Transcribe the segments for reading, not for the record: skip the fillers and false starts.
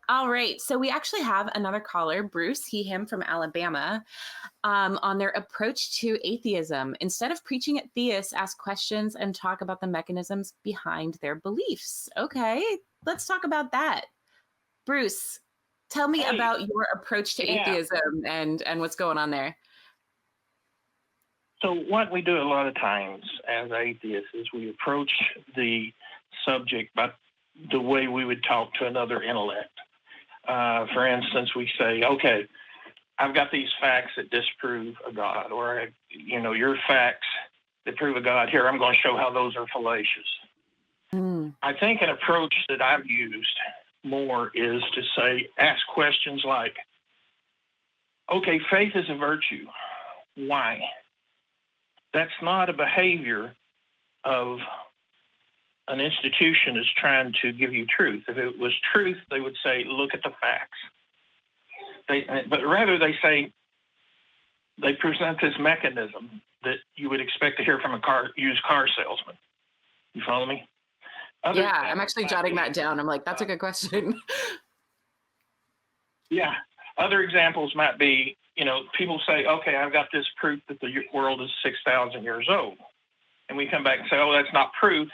All right. So we actually have another caller, Bruce, he, him from Alabama, on their approach to atheism. Instead of preaching at theists, ask questions and talk about the mechanisms behind their beliefs. Okay, let's talk about that. Bruce, tell me about your approach to atheism and what's going on there. So what we do a lot of times as atheists is we approach the subject by the way we would talk to another intellect. For instance, we say, okay, I've got these facts that disprove a God, or, your facts that prove a God. Here, I'm going to show how those are fallacious. I think an approach that I've used more is to say, ask questions like, okay, faith is a virtue. Why? That's not a behavior of an institution is trying to give you truth. If it was truth, they would say, look at the facts. But rather they say, they present this mechanism that you would expect to hear from a used car salesman. You follow me? I'm actually jotting that down. I'm like, that's a good question. Yeah. Other examples might be, people say, okay, I've got this proof that the world is 6,000 years old. And we come back and say, oh, that's not proof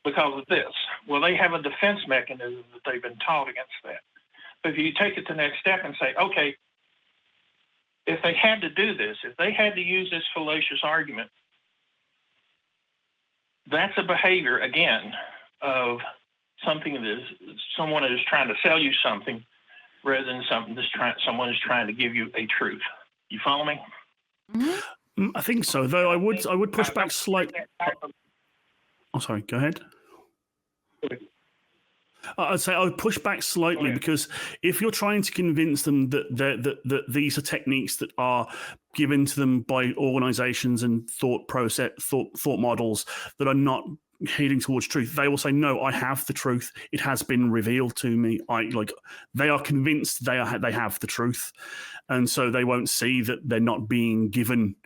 because of this. Well, they have a defense mechanism that they've been taught against that. But if you take it to the next step and say, okay, if they had to do this, if they had to use this fallacious argument, that's a behavior, again, of something that is someone is trying to sell you something rather than someone is trying to give you a truth. You follow me? I think so, though I would push back slightly. Oh, sorry, go ahead. I'd say I would push back slightly because if you're trying to convince them that these are techniques that are given to them by organizations and thought models that are not heading towards truth, they will say, no, I have the truth. It has been revealed to me. They are convinced they have the truth. And so they won't see that they're not being given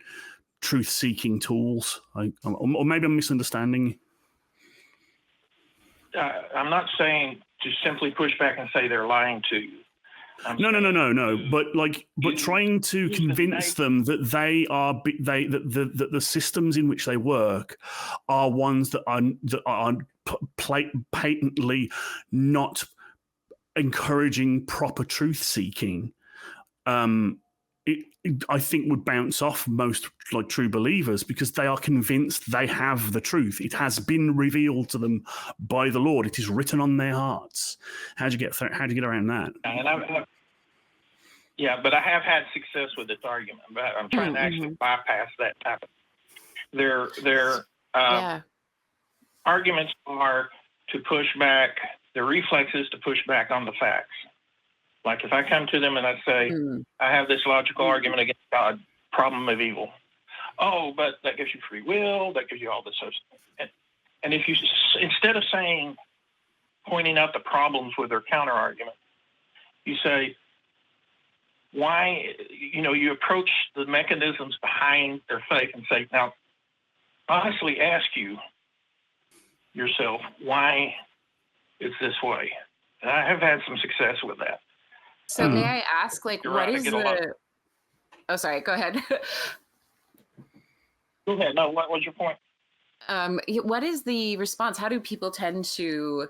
truth-seeking tools. Or maybe I'm misunderstanding. I'm not saying to simply push back and say they're lying to you. No. But trying to convince them that that the systems in which they work are ones that are patently not encouraging proper truth seeking. I think would bounce off most true believers because they are convinced they have the truth. It has been revealed to them by the Lord. It is written on their hearts. How do you get around that? And but I have had success with this argument. But I'm trying to actually bypass that type of. Their arguments are to push back. Their reflexes to push back on the facts. Like if I come to them and I say, I have this logical argument against God, problem of evil. Oh, but that gives you free will, that gives you all this stuff. And if you, instead of pointing out the problems with their counter argument, you say, why, you approach the mechanisms behind their faith and say, now, honestly ask yourself, why is this way? And I have had some success with that. So may I ask, what is the... Oh, sorry, go ahead. Go ahead. No, what was your point? What is the response? How do people tend to,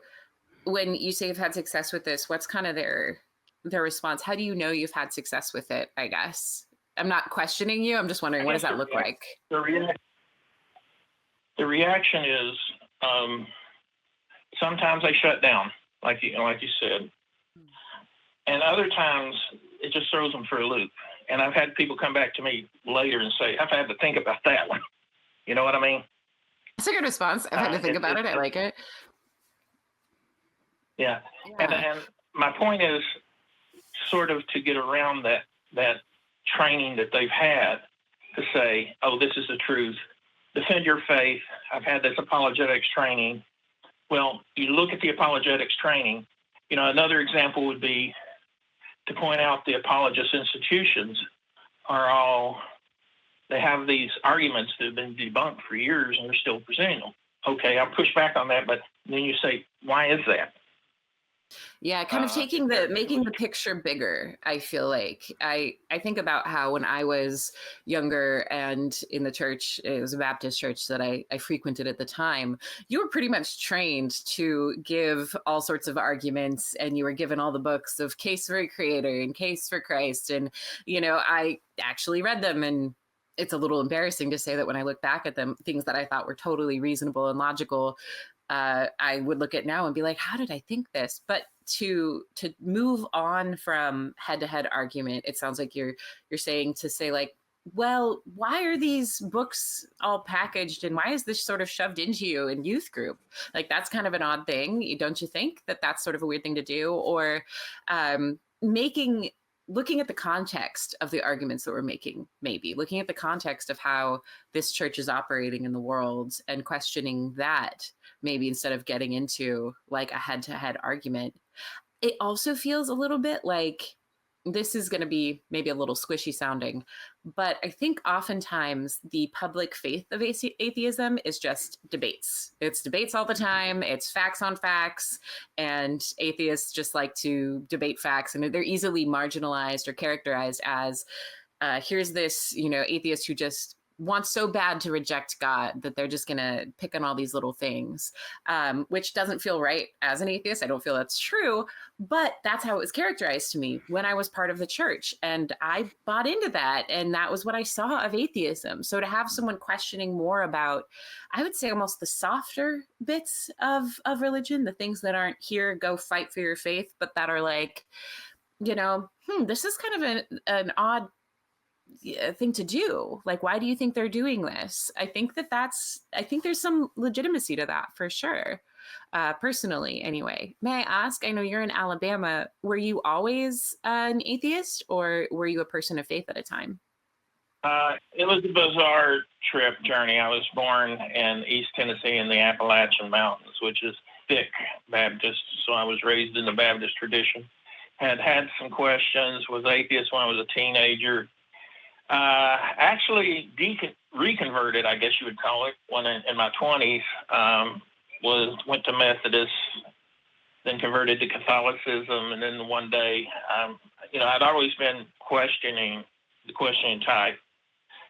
when you say you've had success with this, what's kind of their response? How do you know you've had success with it, I guess? I'm not questioning you. I'm just wondering, what does that look like? The reaction is sometimes they shut down, like you said. And other times, it just throws them for a loop. And I've had people come back to me later and say, I've had to think about that one. You know what I mean? That's a good response. I've had to think about it. I like it. Yeah. And my point is sort of to get around that training that they've had to say, oh, this is the truth. Defend your faith. I've had this apologetics training. Well, you look at the apologetics training. Another example would be to point out the apologist institutions they have these arguments that have been debunked for years and they're still presenting them. Okay, I'll push back on that, but then you say, why is that? Yeah, kind of making the picture bigger. I feel like I think about how when I was younger and in the church, it was a Baptist church that I frequented at the time. You were pretty much trained to give all sorts of arguments, and you were given all the books of Case for a Creator and Case for Christ, and I actually read them, and it's a little embarrassing to say that when I look back at them, things that I thought were totally reasonable and logical, I would look at now and be like, how did I think this? But to move on from head-to-head argument, it sounds like you're saying to say like, well, why are these books all packaged and why is this sort of shoved into you in youth group? Like, that's kind of an odd thing. Don't you think that that's sort of a weird thing to do? Or looking at the context of the arguments that we're making, maybe looking at the context of how this church is operating in the world and questioning that, maybe instead of getting into like a head-to-head argument. It also feels a little bit like, this is going to be maybe a little squishy sounding, but I think oftentimes the public faith of atheism is just debates. It's debates all the time. It's facts on facts. And atheists just like to debate facts, and they're easily marginalized or characterized as here's this, atheist who just wants so bad to reject God that they're just going to pick on all these little things, which doesn't feel right as an atheist. I don't feel that's true, but that's how it was characterized to me when I was part of the church. And I bought into that. And that was what I saw of atheism. So to have someone questioning more about, I would say almost the softer bits of religion, the things that aren't here, go fight for your faith, but that are like, this is kind of an odd thing to do. Like, why do you think they're doing this? I think there's some legitimacy to that for sure. Personally, anyway. May I ask, I know you're in Alabama, were you always an atheist, or were you a person of faith at a time? It was a bizarre journey. I was born in East Tennessee in the Appalachian Mountains, which is thick Baptist. So I was raised in the Baptist tradition. Had some questions, was atheist when I was a teenager. Actually reconverted, I guess you would call it, when in my 20s. Went to Methodist, then converted to Catholicism, and then one day, I'd always been questioning type,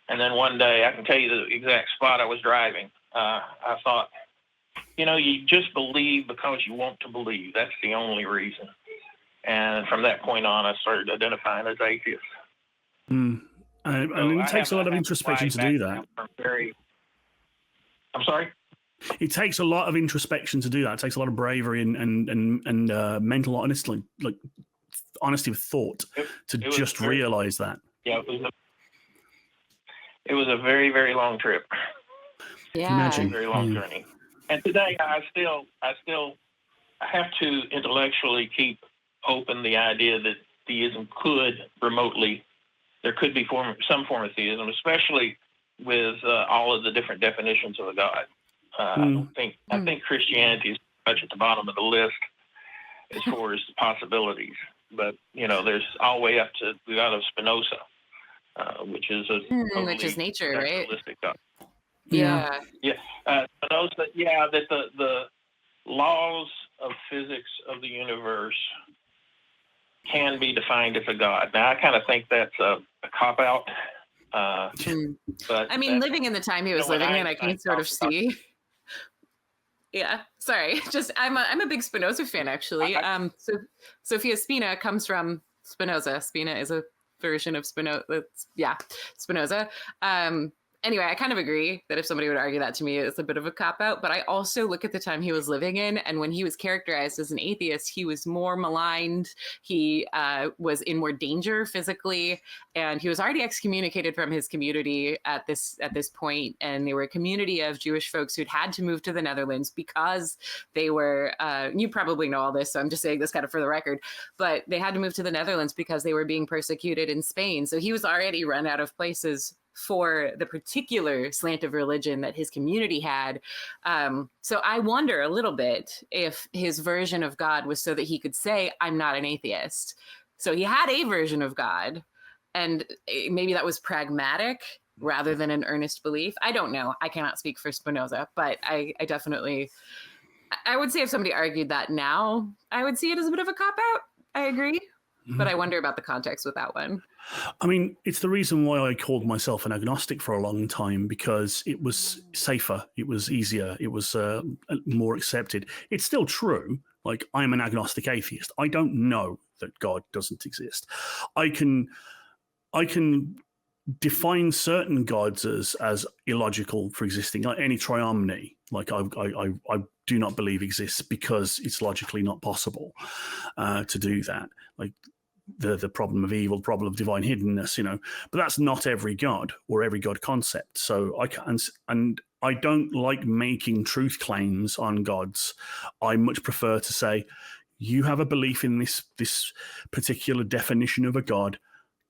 and then one day, I can tell you the exact spot I was driving. I thought, you just believe because you want to believe. That's the only reason. And from that point on, I started identifying as atheist. And it takes a lot of introspection to do that. I'm sorry? It takes a lot of introspection to do that. It takes a lot of bravery and mental honesty, like honesty with thought, to just realize that. Yeah, it was a very, very long trip. Yeah, imagine. Very long journey. And today, I still have to intellectually keep open the idea that theism there could be some form of theism, especially with all of the different definitions of a God. I think Christianity is much at the bottom of the list as far as possibilities. But there's all the way up to the God of Spinoza, which is which is nature, right? God. Yeah. Spinoza, that the laws of physics of the universe can be defined as a God. Now, I kind of think that's a cop-out. But I mean, living in the time he was living in, I can sort of see. Yeah, sorry. Just I'm a big Spinoza fan, actually. So Sofia Spina comes from Spinoza. Spina is a version of Spinoza. Spinoza. Anyway, I kind of agree that if somebody would argue that to me, it's a bit of a cop-out, but I also look at the time he was living in, and when he was characterized as an atheist, he was more maligned, he was in more danger physically, and he was already excommunicated from his community at this point, and they were a community of Jewish folks who'd had to move to the Netherlands because they were, you probably know all this, so I'm just saying this kind of for the record, but they had to move to the Netherlands because they were being persecuted in Spain, so he was already run out of places for the particular slant of religion that his community had. So I wonder a little bit if his version of God was so that he could say, I'm not an atheist. So he had a version of God, and maybe that was pragmatic rather than an earnest belief. I don't know. I cannot speak for Spinoza, but I definitely, I would say if somebody argued that now, I would see it as a bit of a cop-out. I agree. But I wonder about the context with that one. I mean, it's the reason why I called myself an agnostic for a long time, because it was safer, it was easier, it was more accepted. It's still true. Like, I'm an agnostic atheist. I don't know that God doesn't exist. I can define certain gods as illogical for existing, like any triomny. Like I do not believe exists because it's logically not possible to do that. Like the problem of evil, problem of divine hiddenness, but that's not every god or every god concept. So I can, and I don't like making truth claims on gods. I much prefer to say, you have a belief in this particular definition of a god.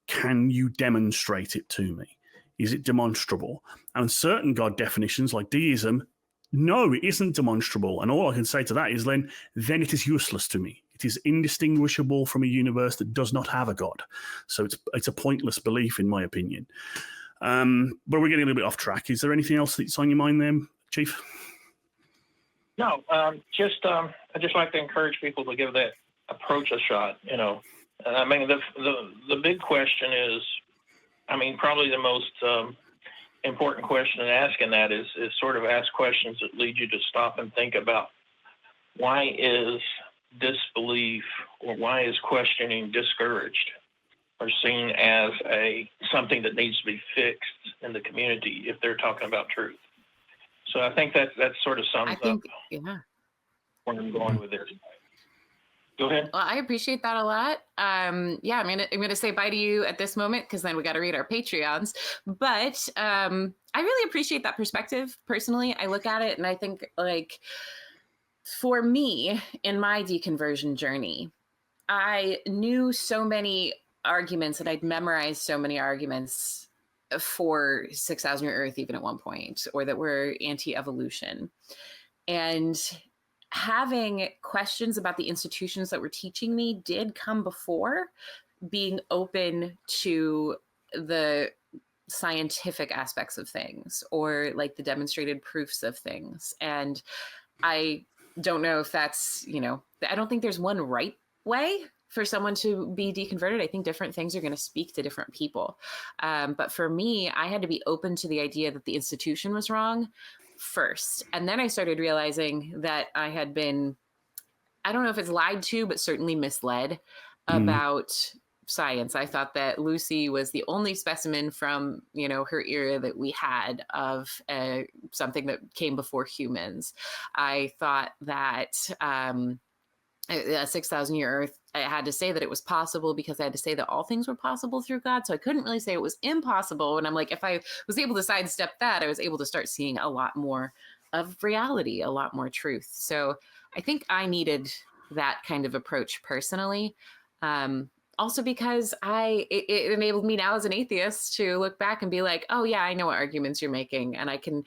Can you demonstrate it to me? Is it demonstrable? And certain God definitions, like deism, no, it isn't demonstrable. And all I can say to that is then it is useless to me. It is indistinguishable from a universe that does not have a God. So it's a pointless belief, in my opinion. But we're getting a little bit off track. Is there anything else that's on your mind there, Chief? No, I just like to encourage people to give that approach a shot, I mean, the big question is, I mean, probably the most important question in asking that is sort of ask questions that lead you to stop and think about, why is disbelief or why is questioning discouraged or seen as something that needs to be fixed in the community if they're talking about truth. So I think that sort of sums up where I'm going with this. Go ahead. Well, I appreciate that a lot. I'm going to say bye to you at this moment because then we got to read our Patreons. But I really appreciate that perspective. Personally, I look at it and I think, like, for me in my deconversion journey, I knew so many arguments and I'd memorized so many arguments for 6,000 Year Earth, even at one point, or that were anti-evolution. And having questions about the institutions that were teaching me did come before being open to the scientific aspects of things or like the demonstrated proofs of things. And I don't know if that's, I don't think there's one right way for someone to be deconverted. I think different things are going to speak to different people. But for me, I had to be open to the idea that the institution was wrong first. And then I started realizing that I had been, I don't know if it's lied to, but certainly misled about science. I thought that Lucy was the only specimen from, her era that we had of something that came before humans. I thought that 6,000 Year Earth, I had to say that it was possible because I had to say that all things were possible through God. So I couldn't really say it was impossible. And I'm like, if I was able to sidestep that, I was able to start seeing a lot more of reality, a lot more truth. So I think I needed that kind of approach personally. Also because it enabled me now as an atheist to look back and be like, oh yeah, I know what arguments you're making. And I can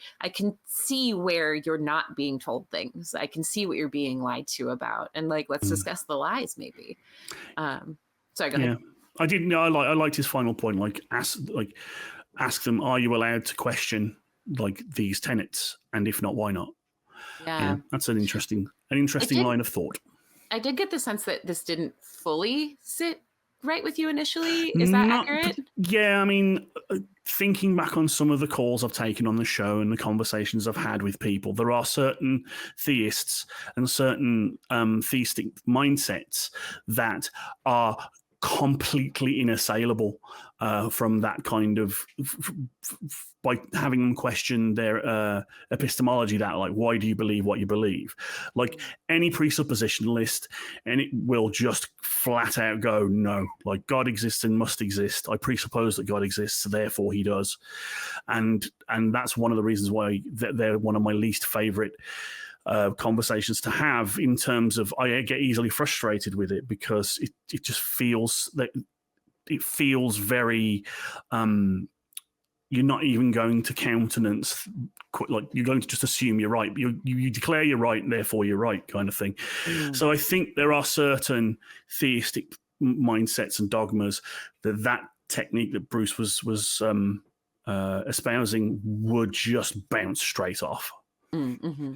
see where you're not being told things. I can see what you're being lied to about. And like, let's discuss the lies maybe. Sorry, go ahead. I didn't know. I liked his final point. Ask them, are you allowed to question like these tenets? And if not, why not? Yeah. That's an interesting line of thought. I did get the sense that this didn't fully sit right with you initially. Is that accurate? Yeah, I mean, thinking back on some of the calls I've taken on the show and the conversations I've had with people, there are certain theists and certain theistic mindsets that are completely inassailable from that kind of by having them question their epistemology, that like, why do you believe what you believe? Like any presuppositionalist, and it will just flat out go, no, like God exists and must exist. I presuppose that God exists, so therefore he does. And that's one of the reasons why they're one of my least favorite conversations to have, in terms of I get easily frustrated with it because it just feels that it feels very you're not even going to countenance, like you're going to just assume you're right. You declare you're right, and therefore you're right, kind of thing. So I think there are certain theistic mindsets and dogmas that technique that Bruce was espousing would just bounce straight off. Mm-hmm.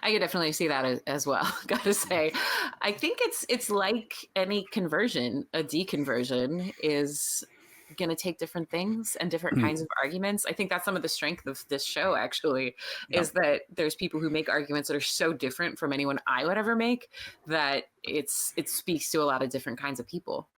I could definitely see that as well. Gotta say, I think it's like any conversion. A deconversion is going to take different things and different kinds of arguments. I think that's some of the strength of this show, actually, is that there's people who make arguments that are so different from anyone I would ever make that it speaks to a lot of different kinds of people.